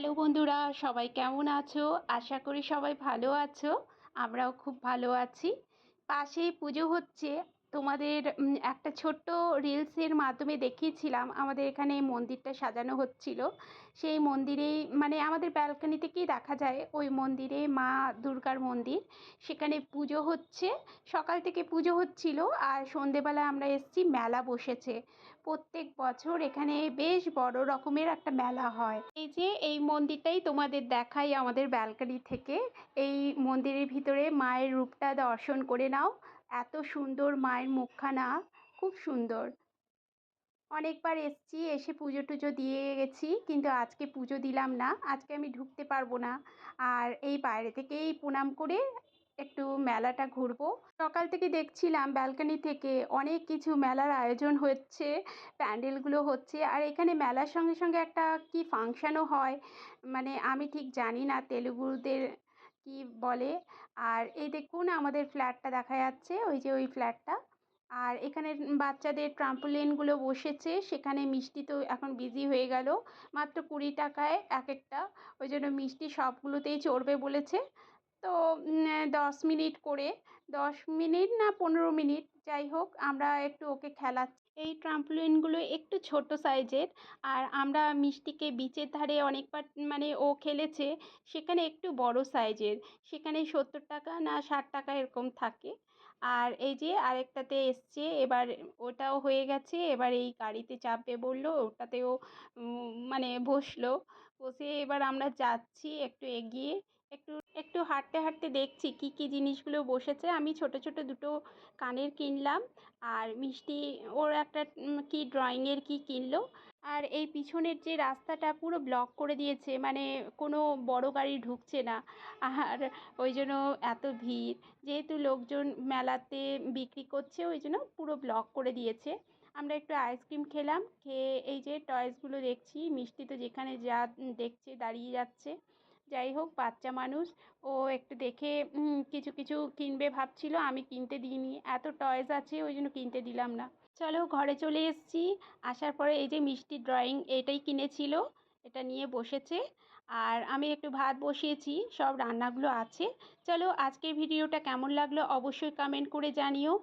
Hello বন্ধুরা, সবাই কেমন আছো? আশা করি সবাই ভালো আছো। আমরাও খুব ভালো আছি। পাশেই পুজো হচ্ছে। তোমাদের একটা ছোট্ট রিলসের মাধ্যমে দেখিয়েছিলাম আমাদের এখানে মন্দিরটা সাজানো হচ্ছিল। সেই মন্দিরেই মানে আমাদের ব্যালকনি থেকেই দেখা যায় ওই মন্দিরে মা দুর্গার মন্দির। সেখানে পুজো হচ্ছে। সকাল থেকে পুজো হচ্ছিল আর সন্ধেবেলায় আমরা এসেছি, মেলা বসেছে। প্রত্যেক বছর এখানে বেশ বড় রকমের একটা মেলা হয়। এই যে এই মন্দিরটাই তোমাদের দেখাই আমাদের ব্যালকনি থেকে। এই মন্দিরের ভিতরে মায়ের রূপটা দর্শন করে নাও। এত সুন্দর মায়ের মুখখানা, খুব সুন্দর। অনেকবার এসছি, এসে পুজো টুজো দিয়ে গেছি, কিন্তু আজকে পুজো দিলাম না। আজকে আমি ঢুকতে পারবো না। আর এই বাইরে থেকেই প্রণাম করে একটু মেলাটা ঘুরবো। সকাল থেকে দেখছিলাম ব্যালকনি থেকে অনেক কিছু মেলার আয়োজন হচ্ছে, প্যান্ডেলগুলো হচ্ছে। আর এখানে মেলার সঙ্গে সঙ্গে একটা কি ফাংশানও হয়, মানে আমি ঠিক জানি না তেলুগুদের কি বলে। আর এই দেখুন আমাদের ফ্ল্যাটটা দেখা যাচ্ছে, ওই যে ওই ফ্ল্যাটটা। আর এখানে বাচ্চাদের ট্রাম্পোলিনগুলো বসেছে, সেখানে মিষ্টি তো এখন বিজি হয়ে গেল। মাত্র 20 টাকায় এক একটা। ওই জন্য মিষ্টি সবগুলোতেই চড়বে বলেছে। তো 10 মিনিট করে, 10 মিনিট না 15 মিনিট, যাই হোক আমরা একটু ওকে খেলাচ্ছি। এই ট্রাম্পোলিনগুলো একটু ছোট সাইজের। আর আমরা মিষ্টিকে বিচের ধারে অনেকবার মানে ও খেলেছে, সেখানে একটু বড় সাইজের। সেখানে 70 টাকা না 60 টাকা এরকম থাকে। আর এই যে আরেকটাতে এসছে, এবার ওটাও হয়ে গেছে। এবার এই গাড়িতে চাপবে বললো, ওটাতেও মানে বসলো। বসে এবার আমরা যাচ্ছি একটু এগিয়ে। একটু একটু হাঁটতে হাঁটতে দেখছি কি কি জিনিসগুলো বসেছে। আমি ছোট ছোট দুটো কানের কিনলাম। আর মিষ্টি ওর একটা কি ড্রয়িংয়ের কি কিনলো। আর এই পিছনের যে রাস্তাটা পুরো ব্লক করে দিয়েছে, মানে কোনো বড় গাড়ি ঢুকছে না। আর ওই জন্য এত ভিড়, যেহেতু লোকজন মেলাতে বিক্রি করছে ওই জন্য পুরো ব্লক করে দিয়েছে। আমরা একটু আইসক্রিম খেলাম, খেয়ে এই যে টয়েসগুলো দেখছি। মিষ্টি তো যেখানে যা দেখছে দাঁড়িয়ে যাচ্ছে। যাই হোক, বাচ্চা মানুষ, ও একটু দেখে কিছু কিছু কিনবে ভাবছিল, আমি কিনতে দিইনি। এত টয়েস আছে ওই জন্য কিনতে দিলাম না। চলো ঘরে চলে এসেছি। আসার পরে এই যে মিষ্টি ড্রয়িং এটাই কিনেছিল, এটা নিয়ে বসেছে। আর আমি একটু ভাত বসিয়েছি, সব রান্নাগুলো আছে। চলো আজকের ভিডিওটা কেমন লাগলো অবশ্যই কমেন্ট করে জানিও।